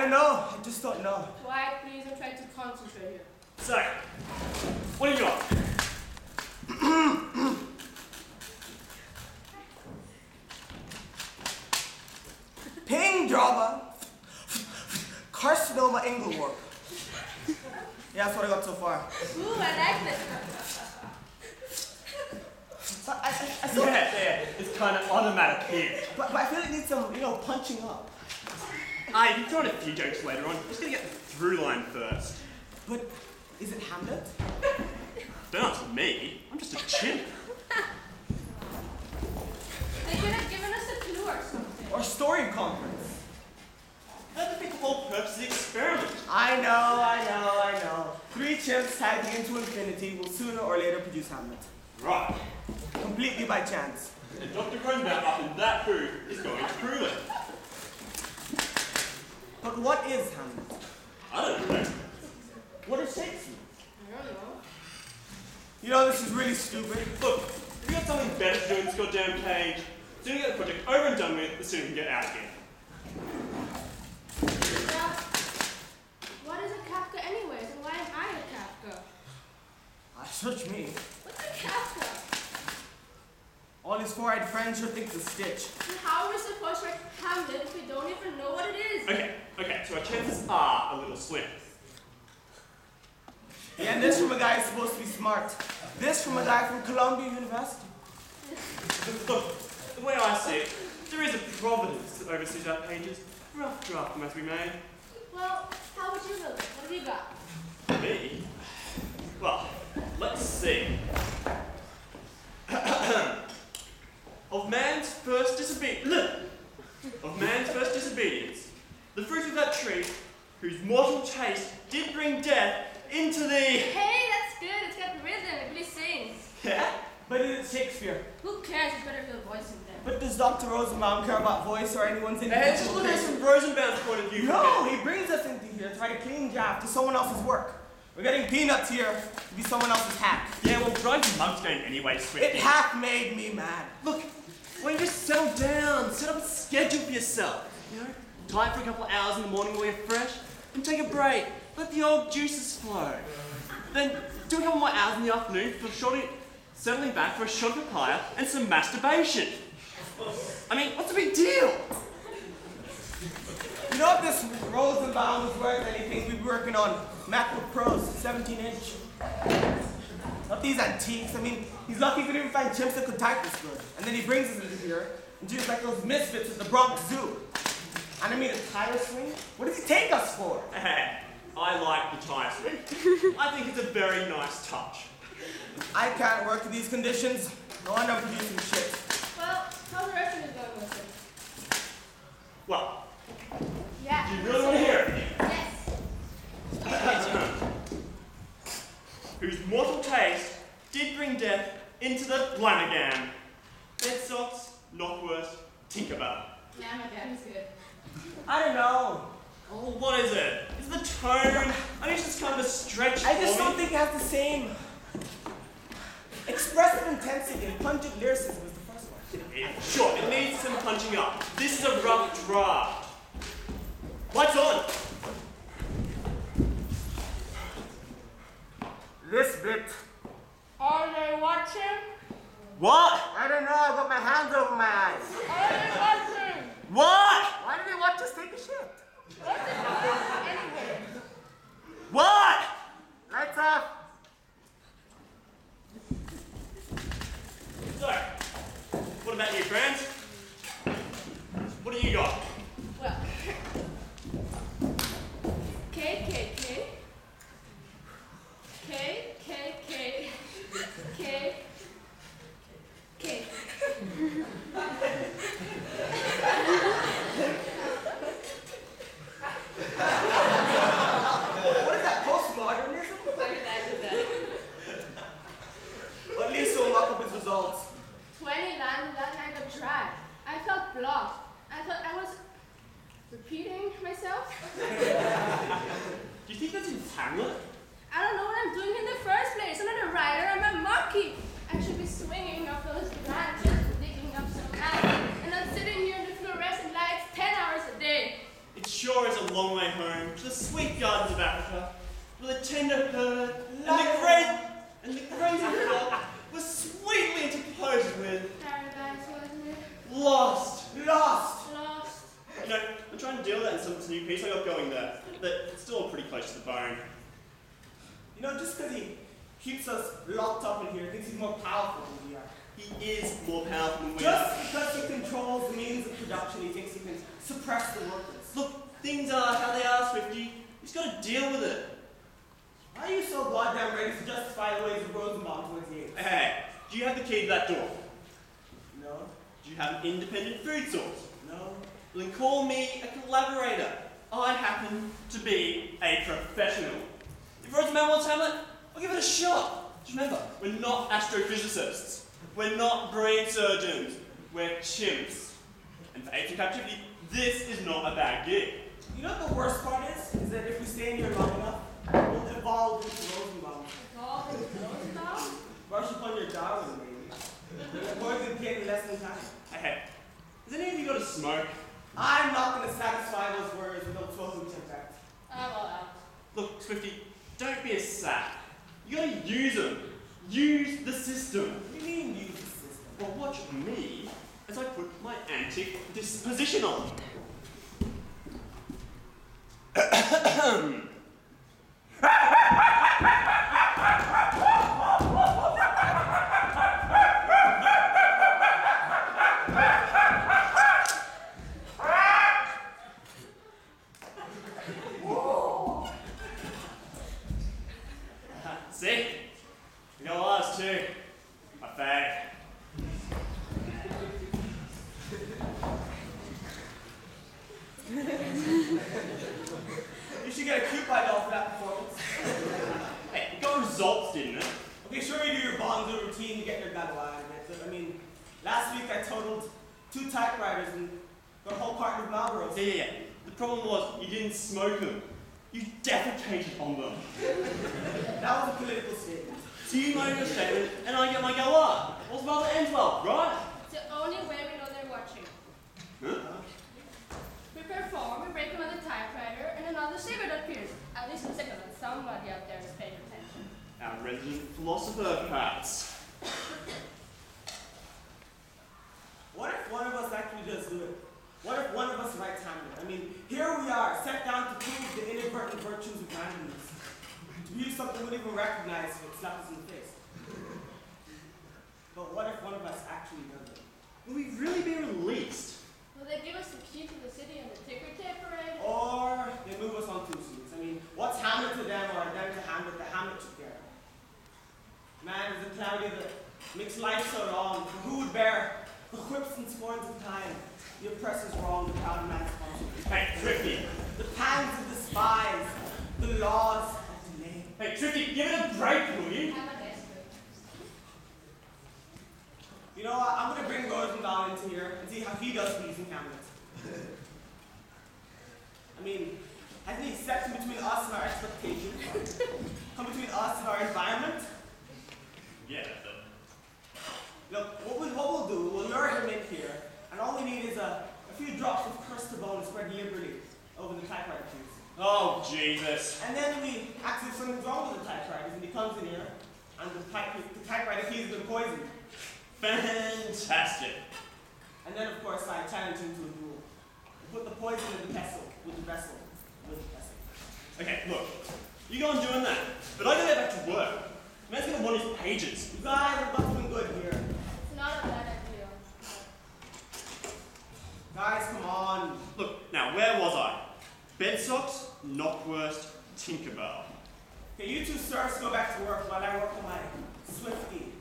don't know. I just don't know. Quiet, please. I'm trying to concentrate here. So, what do you got? Ping drama. Carcinoma Ingleworth. Yeah, that's what I got so far. Ooh, I like this. Yeah, it's kind of automatic here. But I feel it needs some, punching up. You can throw in a few jokes later on. Just gonna get the through line first. But is it Hamlet? Don't ask me. I'm just a chimp. They could have given us a clue or something. Or story conference. That's the whole purpose of the experiment. I know. 3 chimps tagging into infinity will sooner or later produce Hamlet. Right. Completely by chance. And Dr. Cronenberg up in that booth is going to prove it. But what is Hamlet? I don't know. What is Shakespeare? I don't know. This is really stupid. Look, if we got something better to do in this goddamn cage, the sooner we get the project over and done with, the sooner we can get out again. What is a Kafka anyways, and why am I a Kafka? Search me. What's a Kafka? All his four-eyed friends sure think it's a stitch. And how are we supposed to write Hamlet if we don't even know what it is? Okay, so our chances are a little slim. Yeah, and this from a guy who's supposed to be smart. This from a guy from Columbia University. Look, the way I see it, there is a providence that oversees our pages. Rough draft must be made. Well, how would you build it? What have you got? Me? Well, let's see. Of man's first disobedience, the fruit of that tree, whose mortal taste did bring death into the... Hey, that's good. It's got rhythm. It really sings. Yeah? But it's Shakespeare. Who cares? It's better to voice him then. But does Dr. Rosenbaum care about voice or anyone's Hey, individual just look at it taste? from Rosenbaum's point of view. No, he brings us into here to write a clean draft to someone else's work. We're getting peanuts here to be someone else's hack. Yeah, well, drive your mug's going anyway, sweetie. It half made me mad. Look, why don't you just settle down, set up a schedule for yourself. Time for a couple of hours in the morning while you're fresh, and take a break. Let the old juices flow. Then do a couple more hours in the afternoon for settling back for a shot of papaya and some masturbation. I mean, what's the big deal? You know if this Rosenbaum was worth anything, we'd be working on MacBook Pros, 17-inch. Not these antiques. I mean, he's lucky if we didn't find chimps that could type this good. And then he brings us into here, and just like those misfits at the Bronx Zoo. And I mean, a tire swing? What does he take us for? Hey, I like the tire swing. I think it's a very nice touch. I can't work in these conditions. No wonder I'm producing shit. Well, how's the rest of it going with it? Well, Yeah. do you really want to hear it? Yes. Whose mortal taste did bring death into the Flanagan. Bed socks, Knockwurst, Tinkerbell. Yeah, my dad is good. I don't know. Oh, what is it? Is it the tone? I mean, it's just kind of a stretch I just for don't me. think it has the same expressive intensity and pungent lyricism as the first one. Sure, it needs some punching up. This is a rough draft. Lights on! This bit. Are they watching? What? I don't know, I've got my hands over my eyes. Are they watching? What? Why do they watch us take a shit? What's it about anyway? What? Lights off. So, what about you, friends? What do you got? Well, K, K, K. K, K, K. K. K. What is that, postmodernism? Well, at least he'll lock up his results. 20 lines that night got dry. I felt blocked. I thought I was repeating myself. Do you think that's in Hamlet? I don't know what I'm doing in the first place. I'm not a writer, I'm a monkey. I should be swinging off those branches, digging up some land, and not sitting here in the fluorescent lights 10 hours a day. It sure is a long way home. tender herd, and the crazy flock was sweetly interposed with. Paradise, wasn't it? Lost. Lost. You know, I'm trying to deal with that in this new piece I got going there, but it's still pretty close to the bone. You know, just because he keeps us locked up in here, thinks he's more powerful than we are. He is more powerful than we are. Just because he controls the means of production, he thinks he can suppress the workers. Look, things are how they are, Swifty. He's got to deal with it. Why are you so goddamn ready to justify the ways of Rosenbaum towards the apes? Hey, do you have the key to that door? No. Do you have an independent food source? No. Well, then call me a collaborator. I happen to be a professional. If Rosenbaum wants Hamlet, I'll give it a shot. Just remember, we're not astrophysicists. We're not brain surgeons. We're chimps. And for apes in captivity, this is not a bad gig. You know what the worst part is that if we stay in here long enough, we'll evolve into Rosenbaum. Evolve into Rosenbaum? Brush upon your Darwin, baby. More than kid in less than time. Hey, has any of you got a smoke? I'm not going to satisfy those words without smoking to effect. I'm all out. Look, Swifty, don't be a sap. You gotta use them. Use the system. What do you mean use the system? Well, watch me as I put my antic disposition on. See? We got ours too. My fag. You should get a coupon doll for that performance. Hey, it got results, didn't it? Okay, sure you do your bonzo routine to get your gun alive. I mean, last week I totaled 2 typewriters and got a whole carton of Marlboros. Yeah. The problem was you didn't smoke them. You defecated on them. That was a political statement. So you make your statement and I get my go up. What's about the ends well, right? It's the only way we know they're watching. Huh? We perform, we break another typewriter, and another cigarette appears. At least it's signal that somebody out there is paying attention. Our resident philosopher, perhaps. What if one of us actually does do it? What if one of us writes Hamlet? I mean, here we are, set down to prove the inadvertent virtues of randomness. To use something we wouldn't even recognize if it slapped us in the face. But what if one of us actually does it? Will we really be released? Will they give us the key to the city and the ticker tape parade? Or they move us on 2 seats. I mean, what's Hamlet to them or them to Hamlet? The Hamlet should care. Man is a cloudy that makes life so long. Who would bear the whips and scorns of time? The oppressor's wrong, the proud man's function. Hey, Swifty. The pangs of the spies, the laws of delay. Hey, Swifty, give it a break, will you? I'm a desperate. You know what? I'm going to bring Rosenbaum into here and see how he does using Hamlet. I mean, hasn't he stepped in between us and our expectations? Come between us and our environment? Yeah, Look, what we'll do, we'll lure him in here, and all we need is a few drops of crusted bone spread liberally over the typewriter keys. Oh, Jesus. And then we ask if something's wrong with the typewriters, and he comes in here, and the typewriter keys have been poisoned. Fantastic. And then, of course, I challenge him to a duel. We put the poison in the vessel, with the vessel, with the vessel. Okay, look. You go on doing that, but I gotta get back to work. Man's gonna want his pages. You guys have got something good here. It's not a bad idea. Guys, come on. Look, now, where was I? Bedsocks, Knockwurst, Tinkerbell. Okay, you two sirs go back to work while I work on my Swifty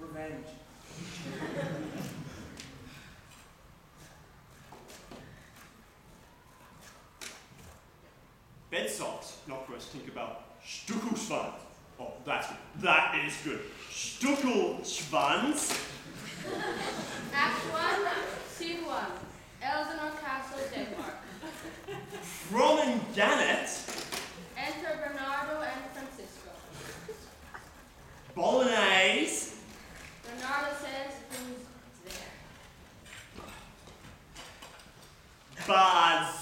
revenge. Bedsocks, Knockwurst, Tinkerbell, Stuckelschwanz. Oh, that's good. That is good. Stuckelschwanz. Act 1, Scene 1. Elsinore Castle, Denmark. From and Gannett. Enter Bernardo and Francisco. Bolognese. Bernardo says, who's there? Buzz.